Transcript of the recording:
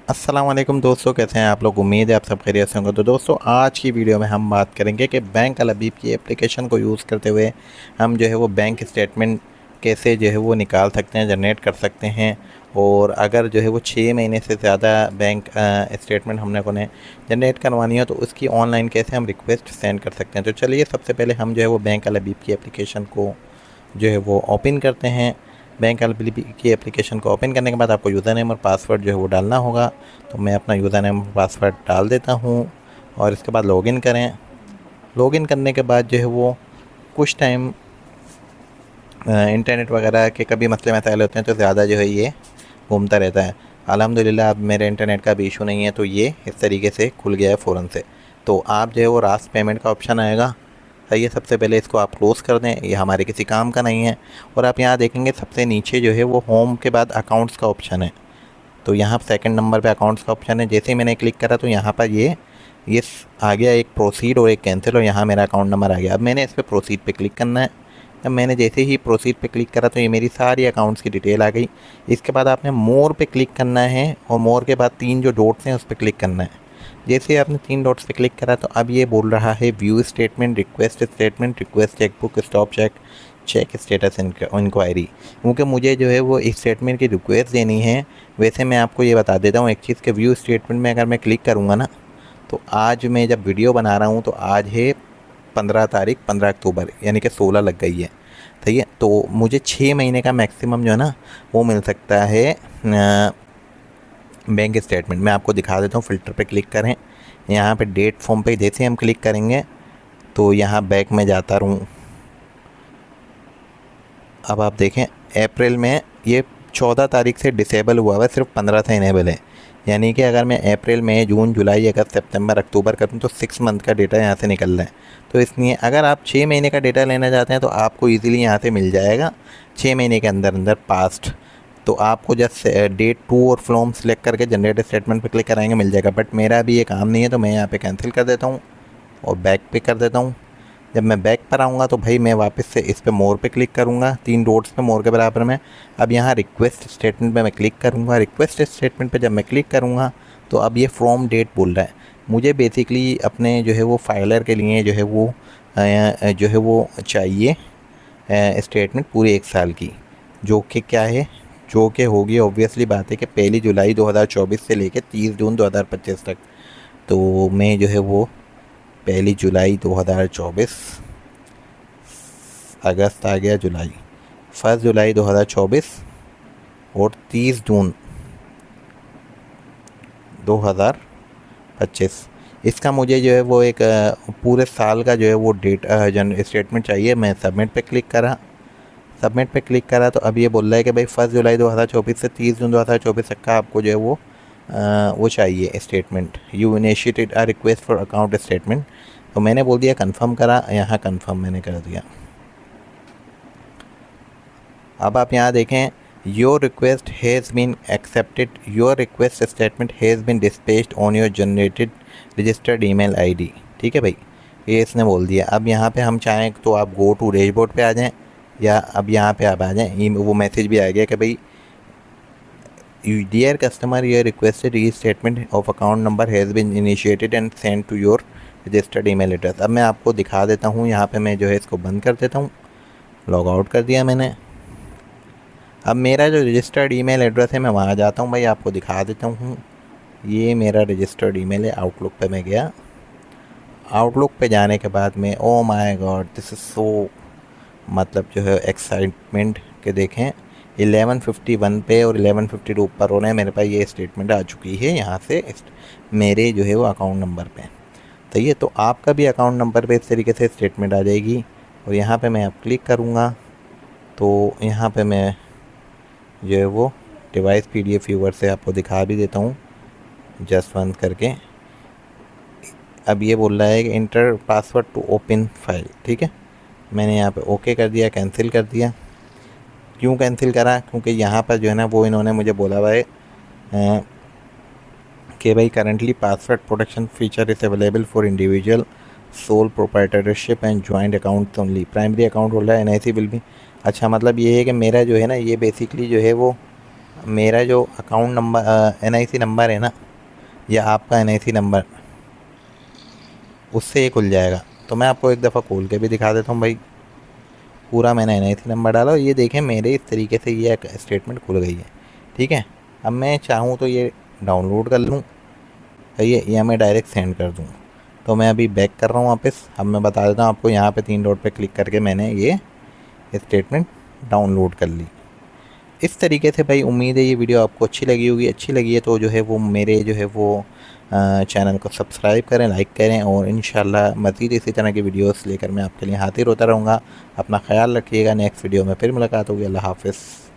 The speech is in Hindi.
अस्सलाम वालेकुम दोस्तों, कैसे हैं आप लोग। उम्मीद है आप सब खैरियत से होंगे। तो दोस्तों आज की वीडियो में हम बात करेंगे कि बैंक अल हबीब की एप्लीकेशन को यूज़ करते हुए हम जो है वो बैंक स्टेटमेंट कैसे जो है वो निकाल सकते हैं, जनरेट कर सकते हैं। और अगर जो है वो 6 महीने से ज़्यादा बैंक स्टेटमेंट हमने को जनरेट करवानी हो तो उसकी ऑनलाइन कैसे हम रिक्वेस्ट सेंड कर सकते हैं। तो चलिए सबसे पहले हम जो है वो बैंक अल हबीब की एप्लीकेशन को जो है वो ओपन करते हैं। बैंक अल हबीब की एप्लीकेशन को ओपन करने के बाद आपको यूज़र नेम और पासवर्ड जो है वो डालना होगा। तो मैं अपना यूज़र नेम और पासवर्ड डाल देता हूँ और इसके बाद लॉगिन करें। लॉगिन करने के बाद जो है वो कुछ टाइम इंटरनेट वगैरह के कभी मसले मसाइल होते हैं तो ज़्यादा जो है ये घूमता रहता है। अल्हम्दुलिल्लाह अब मेरे इंटरनेट का भी इशू नहीं है, तो ये इस तरीके से खुल गया है फ़ौरन से। तो आप जो है वो रास्ट पेमेंट का ऑप्शन आएगा, सही है। सबसे पहले इसको आप क्लोज़ कर दें, ये हमारे किसी काम का नहीं है। और आप यहाँ देखेंगे सबसे नीचे जो है वो होम के बाद अकाउंट्स का ऑप्शन है। तो यहाँ सेकंड नंबर पे अकाउंट्स का ऑप्शन है। जैसे ही मैंने क्लिक करा तो यहाँ पर ये आ गया एक प्रोसीड और एक कैंसिल, और यहाँ मेरा अकाउंट नंबर आ गया। अब मैंने इस पर प्रोसीड पे क्लिक करना है। अब मैंने जैसे ही प्रोसीड पे क्लिक करा तो ये मेरी सारी अकाउंट्स की डिटेल आ गई। इसके बाद आपने मोर पे क्लिक करना है और मोर के बाद 3 जो डॉट्स हैं उस पर क्लिक करना है। जैसे ही आपने 3 डॉट्स पे क्लिक करा तो अब ये बोल रहा है view statement, request chequebook, stop cheque, check status enquiry. क्योंकि मुझे जो है वो स्टेटमेंट की रिक्वेस्ट देनी है। वैसे मैं आपको ये बता देता हूँ एक चीज़ के व्यू स्टेटमेंट में अगर मैं क्लिक करूँगा ना, तो आज मैं जब वीडियो बना रहा हूँ तो आज है 15 तारीख, 15 अक्टूबर, यानी कि 16 लग गई है, ठीक है। तो मुझे 6 महीने का मैक्सिमम जो है ना वो मिल सकता है बैंक स्टेटमेंट। मैं आपको दिखा देता हूँ। फ़िल्टर पे क्लिक करें, यहाँ पे डेट फॉर्म पे जैसे हम क्लिक करेंगे तो यहाँ बैक में जाता रहूँ। अब आप देखें अप्रैल में ये 14 तारीख से डिसेबल हुआ हुआ है, सिर्फ 15 से इनेबल है। यानी कि अगर मैं अप्रैल मई जून जुलाई अगस्त सितंबर अक्टूबर करूँ तो 6 मंथ का डेटा यहाँ से निकल रहा है। तो इसलिए अगर आप 6 महीने का डेटा लेना चाहते हैं तो आपको इजीली यहाँ से मिल जाएगा 6 महीने के अंदर अंदर पास्ट। तो आपको जस्ट डेट टू और फ्रॉम सेलेक्ट करके जनरेट स्टेटमेंट पे क्लिक कराएंगे, मिल जाएगा। बट मेरा भी ये काम नहीं है तो मैं यहाँ पे कैंसिल कर देता हूँ और बैक पे कर देता हूँ। जब मैं बैक पर आऊँगा तो भाई मैं वापस से इस पे मोर पे क्लिक करूँगा, 3 डॉट्स पे मोर के बराबर में। अब यहाँ रिक्वेस्ट स्टेटमेंट पे मैं क्लिक करूँगा। रिक्वेस्ट स्टेटमेंट पे जब मैं क्लिक करूँगा तो अब ये फ्रॉम डेट बोल रहा है। मुझे बेसिकली अपने जो है वो फाइलर के लिए जो है वो चाहिए स्टेटमेंट पूरे 1 साल की, जो कि क्या है, जो कि होगी ऑब्वियसली बात है कि 1 जुलाई 2024 से लेकर 30 जून 2025 तक। तो मैं जो है वो 1 जुलाई 2024, अगस्त आ गया, जुलाई, 1 जुलाई 2024 और 30 जून 2025, इसका मुझे जो है वो एक पूरे साल का जो है वो डेट स्टेटमेंट चाहिए। मैं सबमिट पे क्लिक करा। सबमिट पे क्लिक करा तो अब ये बोल रहा है कि भाई 1 जुलाई 2024 से 30 जून 2024 तक का आपको जो है वो चाहिए statement. You initiated a request for account statement. तो मैंने बोल दिया कंफर्म करा, यहाँ कंफर्म मैंने कर दिया। अब आप यहाँ देखें, your request has been accepted, your request statement has been dispatched on your generated registered email ID. ठीक है भाई, ये इसने बोल दिया। अब यहाँ पे हम चाहें तो आप गो टू डैशबोर्ड पे आ जाएं, या अब यहाँ पे आप आ जाएं। वो मैसेज भी आ गया कि भाई dear customer, your requested e statement of account number has been initiated and send to your registered email address. अब मैं आपको दिखा देता हूँ, यहाँ पे मैं जो है इसको बंद कर देता हूँ। लॉग आउट कर दिया मैंने। अब मेरा जो रजिस्टर्ड ईमेल एड्रेस है मैं वहाँ जाता हूँ भाई, आपको दिखा देता हूँ। ये मेरा रजिस्टर्ड ईमेल है। आउटलुक पे मैं गया। आउटलुक पे जाने के बाद में oh my God, this is so, मतलब जो है एक्साइटमेंट के देखें 1151 पे और 1152 ऊपर हो रहे हैं। मेरे पास ये स्टेटमेंट आ चुकी है यहाँ से मेरे जो है वो अकाउंट नंबर पे। तो ये तो आपका भी अकाउंट नंबर पे इस तरीके से स्टेटमेंट आ जाएगी। और यहाँ पे मैं अब क्लिक करूँगा तो यहाँ पे मैं जो है वो डिवाइस PDF व्यूअर से आपको दिखा भी देता हूँ, जस्ट बंद करके। अब ये बोल रहा है कि enter password to open file. ठीक है, मैंने यहाँ पे ओके कर दिया, कैंसिल कर दिया। क्यों कैंसिल करा? क्योंकि यहाँ पर जो है ना वो इन्होंने मुझे बोला हुआ है कि भाई currently password protection feature is available for individual sole proprietorship and joint account only, primary account बोल रहा है NIC विल भी। अच्छा, मतलब ये है कि मेरा जो है ना ये बेसिकली जो है वो मेरा जो अकाउंट नंबर एनआईसी नंबर है ना, या आपका एनआईसी नंबर, उससे ये खुल जाएगा। तो मैं आपको एक दफ़ा खोल के भी दिखा देता हूँ भाई। पूरा मैंने एनआईसी नंबर डाला और ये देखें मेरे इस तरीके से ये स्टेटमेंट खुल गई है। ठीक है, अब मैं चाहूँ तो ये डाउनलोड कर लूँ, सही है, या मैं डायरेक्ट सेंड कर दूँ। तो मैं अभी बैक कर रहा हूँ वापस। अब मैं बता देता हूँ आपको, यहाँ पे 3 डॉट पे क्लिक करके मैंने ये स्टेटमेंट डाउनलोड कर ली। इस तरीके से भाई, उम्मीद है ये वीडियो आपको अच्छी लगी होगी। अच्छी लगी है तो जो है वो मेरे जो है वो चैनल को सब्सक्राइब करें, लाइक करें, और इंशाल्लाह मज़ीद इसी तरह की वीडियोस लेकर मैं आपके लिए हाजिर होता रहूँगा। अपना ख्याल रखिएगा। नेक्स्ट वीडियो में फिर मुलाकात होगी। अल्लाह हाफ़िज़।